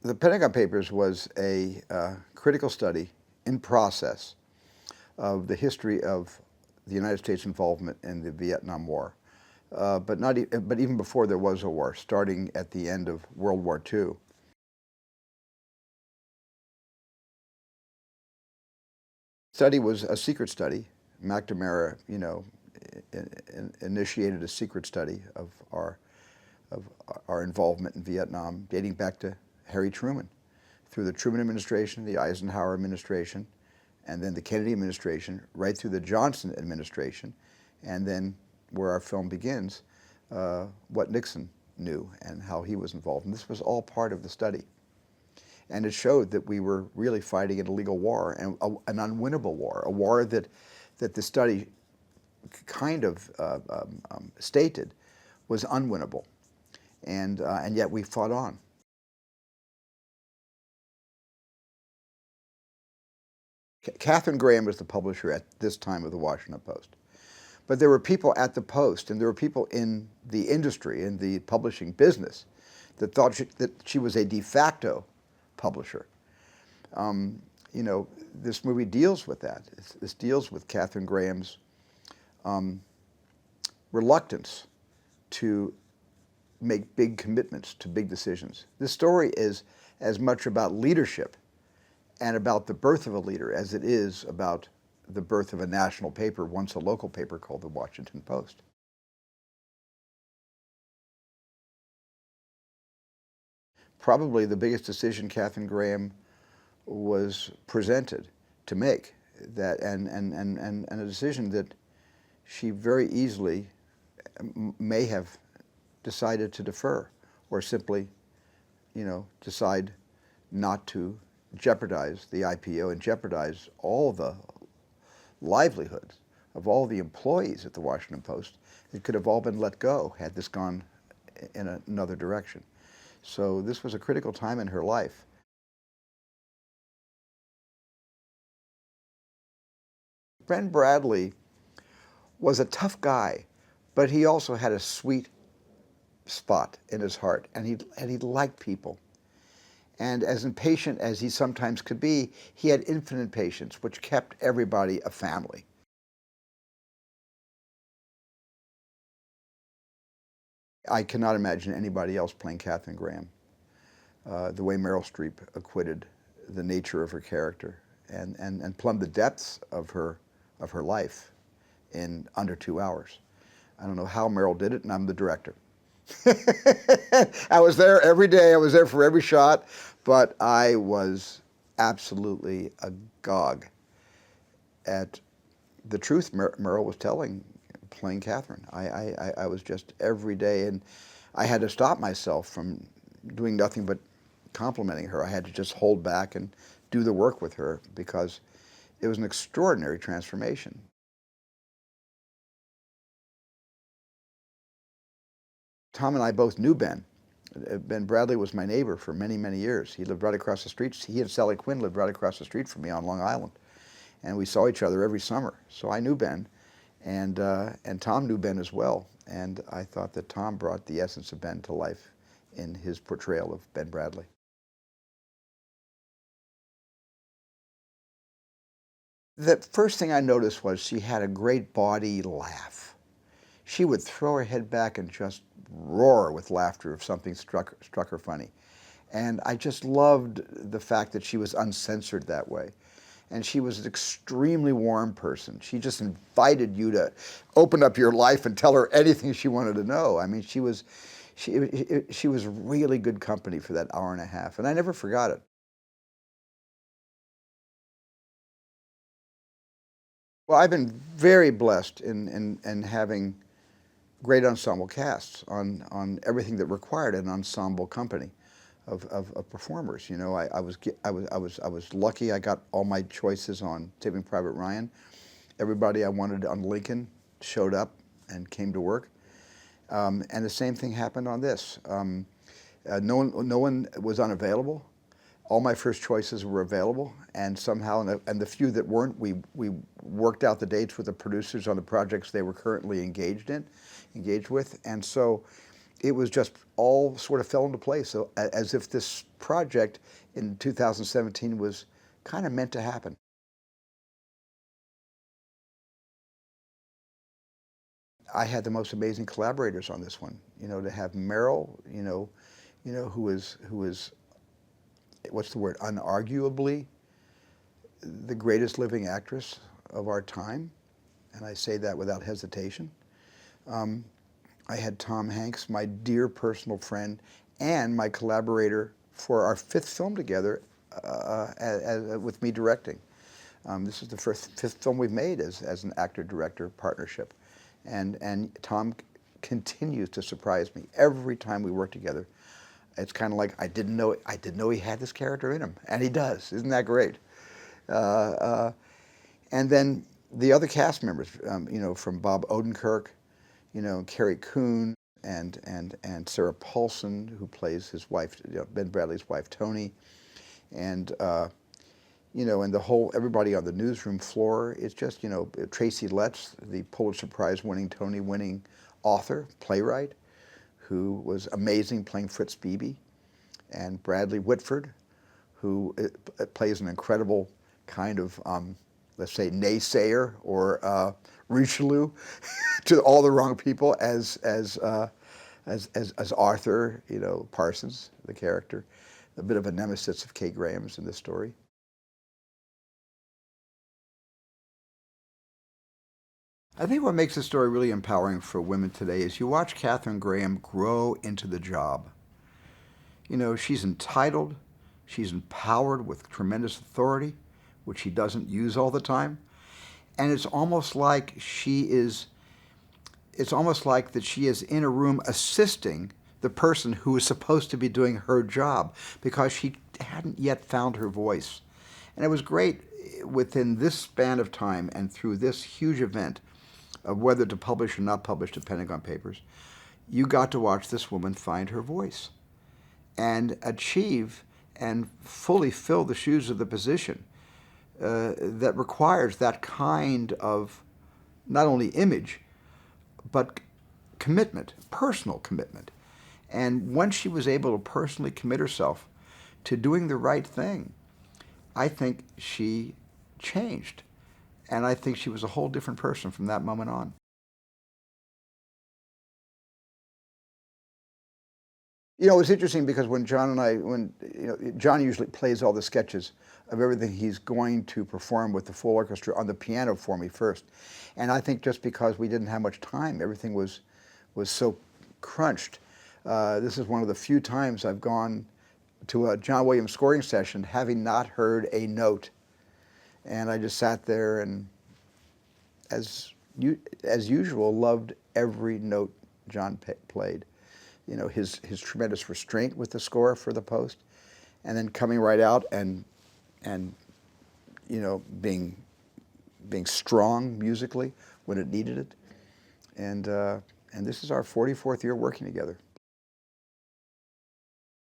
The Pentagon Papers was a critical study in process of the history of the United States involvement in the Vietnam War, but even before there was a war, starting at the end of World War II. The study was a secret study. McNamara, initiated a secret study of our involvement in Vietnam, dating back to Harry Truman, through the Truman administration, the Eisenhower administration, and then the Kennedy administration, right through the Johnson administration, and then where our film begins, what Nixon knew and how he was involved. And this was all part of the study. And it showed that we were really fighting an illegal war, and an unwinnable war, a war that the study kind of stated was unwinnable. And yet we fought on. Katharine Graham was the publisher at this time of the Washington Post. But there were people at the Post, and there were people in the industry, in the publishing business, that thought that she was a de facto publisher. This movie deals with that. This deals with Katharine Graham's reluctance to make big commitments to big decisions. This story is as much about leadership and about the birth of a leader as it is about the birth of a national paper, once a local paper called the Washington Post. Probably the biggest decision Katharine Graham was presented to make, and a decision that she very easily may have decided to defer, or simply, decide not to jeopardize the IPO and jeopardize all the livelihoods of all the employees at the Washington Post. It could have all been let go had this gone in another direction. So this was a critical time in her life. Ben Bradlee was a tough guy, but he also had a sweet spot in his heart, and he liked people. And as impatient as he sometimes could be, he had infinite patience, which kept everybody a family. I cannot imagine anybody else playing Katharine Graham. The way Meryl Streep acquitted the nature of her character and plumbed the depths of her life in under 2 hours. I don't know how Meryl did it, and I'm the director. I was there every day. I was there for every shot, but I was absolutely agog at the truth Meryl was telling, playing Katharine. I was just every day, and I had to stop myself from doing nothing but complimenting her. I had to just hold back and do the work with her because it was an extraordinary transformation. Tom and I both knew Ben. Ben Bradlee was my neighbor for many, many years. He lived right across the street. He and Sally Quinn lived right across the street from me on Long Island. And we saw each other every summer. So I knew Ben, and Tom knew Ben as well. And I thought that Tom brought the essence of Ben to life in his portrayal of Ben Bradlee. The first thing I noticed was she had a great body laugh. She would throw her head back and just roar with laughter if something struck her funny. And I just loved the fact that she was uncensored that way. And she was an extremely warm person. She just invited you to open up your life and tell her anything she wanted to know. I mean, she was really good company for that hour and a half, and I never forgot it. Well, I've been very blessed in having great ensemble casts on everything that required an ensemble company of performers. You know, I was lucky. I got all my choices on Saving Private Ryan. Everybody I wanted on Lincoln showed up and came to work. And the same thing happened on this. No one was unavailable. All my first choices were available, and somehow, and the few that weren't, we worked out the dates with the producers on the projects they were currently engaged with, and so it was just all sort of fell into place, so as if this project in 2017 was kind of meant to happen. I had the most amazing collaborators on this one. You know, to have Meryl, who is what's the word? Unarguably the greatest living actress of our time, and I say that without hesitation. I had Tom Hanks, my dear personal friend, and my collaborator for our fifth film together, with me directing. This is the fifth film we've made as an actor-director partnership, and Tom continues to surprise me every time we work together. It's kind of like I didn't know he had this character in him, and he does. Isn't that great? And then the other cast members, from Bob Odenkirk, Carrie Coon, and Sarah Paulson, who plays his wife, Ben Bradlee's wife, Tony, and and the whole everybody on the newsroom floor. It's just Tracy Letts, the Pulitzer Prize-winning, Tony-winning author, playwright, who was amazing playing Fritz Beebe, and Bradley Whitford, who plays an incredible kind of let's say naysayer or Richelieu to all the wrong people as Arthur, Parsons, the character, a bit of a nemesis of Kay Graham's in this story. I think what makes the story really empowering for women today is you watch Katharine Graham grow into the job. She's entitled, she's empowered with tremendous authority, which she doesn't use all the time. And it's almost like that she is in a room assisting the person who is supposed to be doing her job because she hadn't yet found her voice. And it was great within this span of time and through this huge event of whether to publish or not publish the Pentagon Papers, you got to watch this woman find her voice and achieve and fully fill the shoes of the position that requires that kind of not only image, but commitment, personal commitment. And once she was able to personally commit herself to doing the right thing, I think she changed. And I think she was a whole different person from that moment on. It's interesting because when John usually plays all the sketches of everything he's going to perform with the full orchestra on the piano for me first. And I think just because we didn't have much time, everything was so crunched. This is one of the few times I've gone to a John Williams scoring session having not heard a note. And I just sat there and, as usual, loved every note John played. His tremendous restraint with the score for the Post, and then coming right out and being strong musically when it needed it. And this is our 44th year working together.